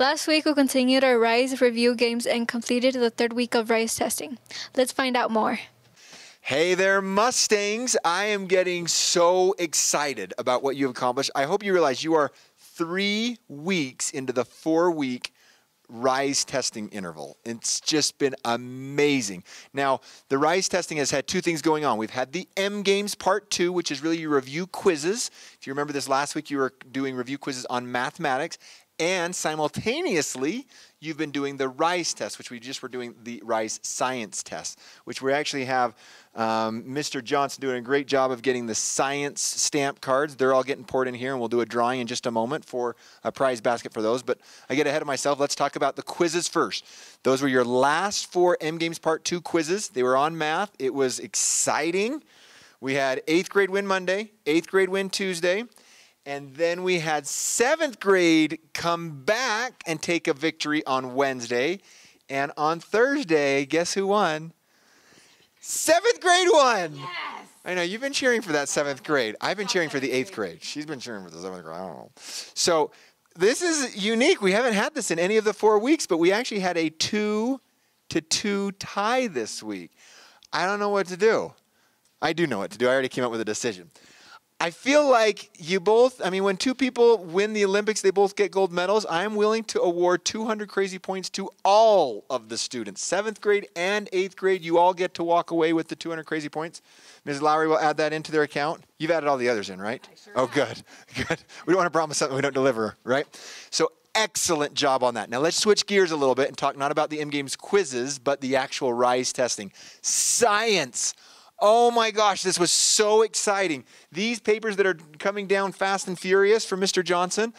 Last week, we continued our RISE review games and completed the third week of RISE testing. Let's find out more. Hey there, Mustangs. I am getting so excited about what you've accomplished. I hope you realize you are 3 weeks into the 4-week RISE testing interval. It's just been amazing. Now, the RISE testing has had 2 things going on. We've had the M Games Part 2, which is really your review quizzes. If you remember this last week, you were doing review quizzes on mathematics. And simultaneously, you've been doing the RISE test, which we just were doing the RISE science test, which we actually have Mr. Johnson doing a great job of getting the science stamp cards. They're all getting poured in here, and we'll do a drawing in just a moment for a prize basket for those. But I get ahead of myself. Let's talk about the quizzes first. Those were your last 4 M Games Part 2 quizzes. They were on math. It was exciting. We had 8th grade win Monday, 8th grade win Tuesday. And then we had 7th grade come back and take a victory on Wednesday. And on Thursday, guess who won? 7th grade won! Yes! I know, you've been cheering for that 7th grade. I've been cheering for the 8th grade. She's been cheering for the 7th grade. I don't know. So this is unique. We haven't had this in any of the 4 weeks, but we actually had a 2-2 tie this week. I don't know what to do. I do know what to do. I already came up with a decision. I feel like you both, when 2 people win the Olympics, they both get gold medals. I'm willing to award 200 crazy points to all of the students. 7th grade and 8th grade, you all get to walk away with the 200 crazy points. Ms. Lowry will add that into their account. You've added all the others in, right? I sure have. Good. We don't want to promise something we don't deliver, right? So excellent job on that. Now let's switch gears a little bit and talk not about the M Games quizzes, but the actual RISE testing. Science. Oh my gosh, this was so exciting. These papers that are coming down fast and furious from Mr. Johnson,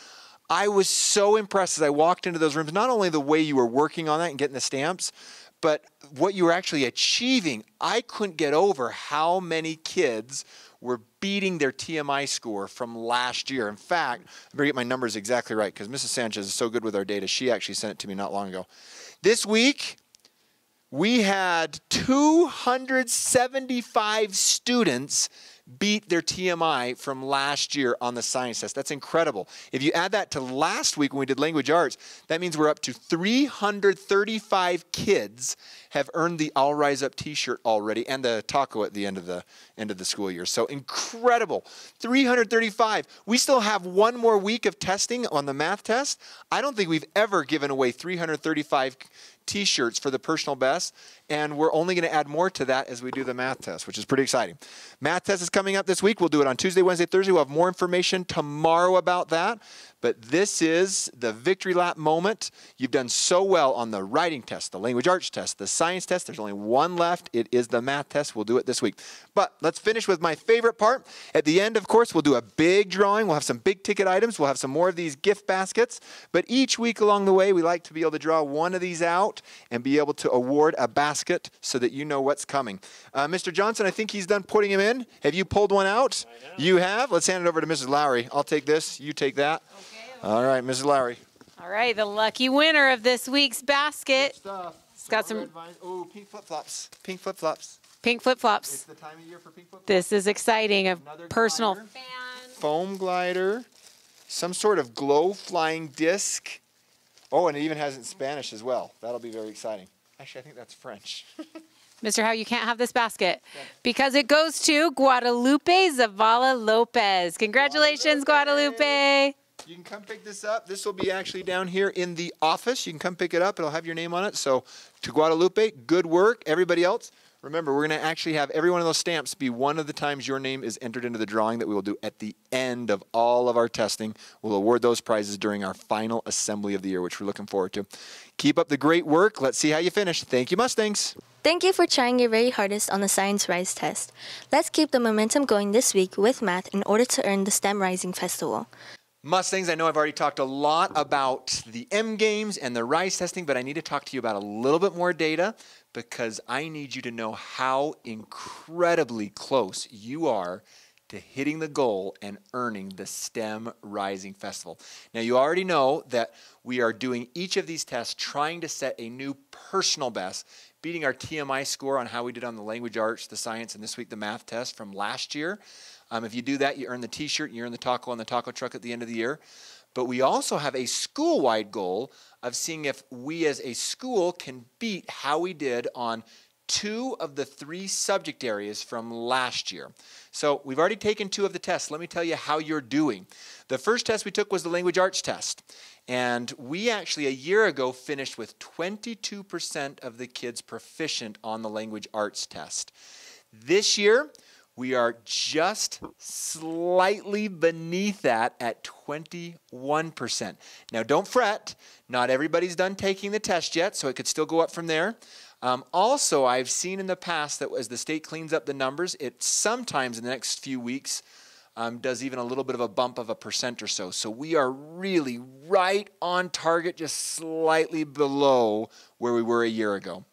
I was so impressed as I walked into those rooms, not only the way you were working on that and getting the stamps, but what you were actually achieving. I couldn't get over how many kids were beating their TMI score from last year. In fact, I better get my numbers exactly right because Mrs. Sanchez is so good with our data. She actually sent it to me not long ago. This week, we had 275 students beat their TMI from last year on the science test. That's incredible. If you add that to last week when we did language arts, that means we're up to 335 kids have earned the I'll Rise Up t-shirt already and the taco at the end of the school year. So incredible. 335. We still have 1 more week of testing on the math test. I don't think we've ever given away 335 t-shirts for the personal best, and we're only going to add more to that as we do the math test, which is pretty exciting. Math test is coming up this week. We'll do it on Tuesday, Wednesday, Thursday. We'll have more information tomorrow about that, but this is the victory lap moment. You've done so well on the writing test, the language arts test, the science test. There's only 1 left. It is the math test. We'll do it this week. But let's finish with my favorite part. At the end, of course, we'll do a big drawing. We'll have some big ticket items. We'll have some more of these gift baskets, but each week along the way, we like to be able to draw one of these out and be able to award a basket so that you know what's coming. Mr. Johnson, I think he's done putting them in. Have you pulled one out? I have. You have? Let's hand it over to Mrs. Lowry. I'll take this. You take that. Okay. All right, Mrs. Lowry. All right, the lucky winner of this week's basket. Stuff. It's got some Oh, pink flip-flops. Pink flip-flops. pink It's flip-flops. the time of year for pink flip-flops. This is exciting. A Another personal glider. fan. Foam glider. Some sort of glow flying disc. Oh, and it even has it in Spanish as well. That'll be very exciting. Actually, I think that's French. Mr. Howe, you can't have this basket because it goes to Guadalupe Zavala Lopez. Congratulations, Guadalupe. You can come pick this up. This will be actually down here in the office. You can come pick it up. It'll have your name on it. So to Guadalupe, good work. Everybody else, remember, we're going to actually have every one of those stamps be one of the times your name is entered into the drawing that we will do at the end of all of our testing. We'll award those prizes during our final assembly of the year, which we're looking forward to. Keep up the great work. Let's see how you finish. Thank you, Mustangs. Thank you for trying your very hardest on the Science Rise test. Let's keep the momentum going this week with math in order to earn the STEM Rising Festival. Mustangs, I know I've already talked a lot about the M Games and the RISE testing, but I need to talk to you about a little bit more data because I need you to know how incredibly close you are to hitting the goal and earning the STEM Rising Festival. Now, you already know that we are doing each of these tests trying to set a new personal best, beating our TMI score on how we did on the language arts, the science, and this week the math test from last year. If you do that, you earn the t-shirt, you earn the taco on the taco truck at the end of the year. But we also have a school-wide goal of seeing if we as a school can beat how we did on 2 of the 3 subject areas from last year. So we've already taken 2 of the tests. Let me tell you how you're doing. The first test we took was the language arts test. And we actually, a year ago, finished with 22% of the kids proficient on the language arts test. This year, we are just slightly beneath that at 21%. Now, don't fret. Not everybody's done taking the test yet, so it could still go up from there. Also, I've seen in the past that as the state cleans up the numbers, it sometimes in the next few weeks does even a little bit of a bump of a % or so. So we are really right on target, just slightly below where we were a year ago.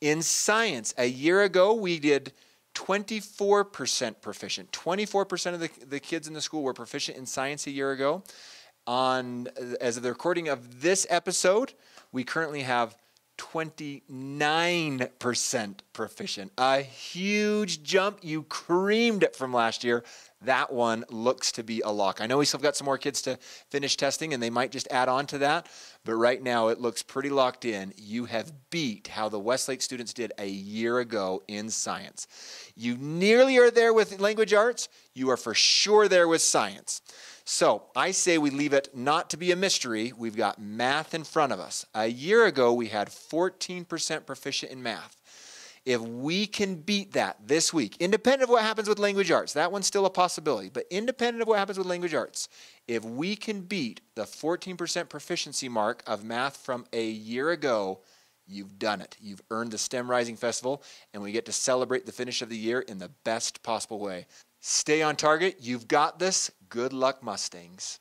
In science, a year ago we did 24% proficient. 24% of the kids in the school were proficient in science a year ago. As of the recording of this episode, we currently have 29% proficient. A huge jump. You creamed it from last year. That one looks to be a lock. I know we still got some more kids to finish testing, and they might just add on to that. But right now, it looks pretty locked in. You have beat how the Westlake students did a year ago in science. You nearly are there with language arts. You are for sure there with science. So I say we leave it not to be a mystery. We've got math in front of us. A year ago, we had 14% proficient in math. If we can beat that this week, independent of what happens with language arts, that one's still a possibility, but independent of what happens with language arts, if we can beat the 14% proficiency mark of math from a year ago, you've done it. You've earned the STEM Rising Festival, and we get to celebrate the finish of the year in the best possible way. Stay on target. You've got this. Good luck, Mustangs.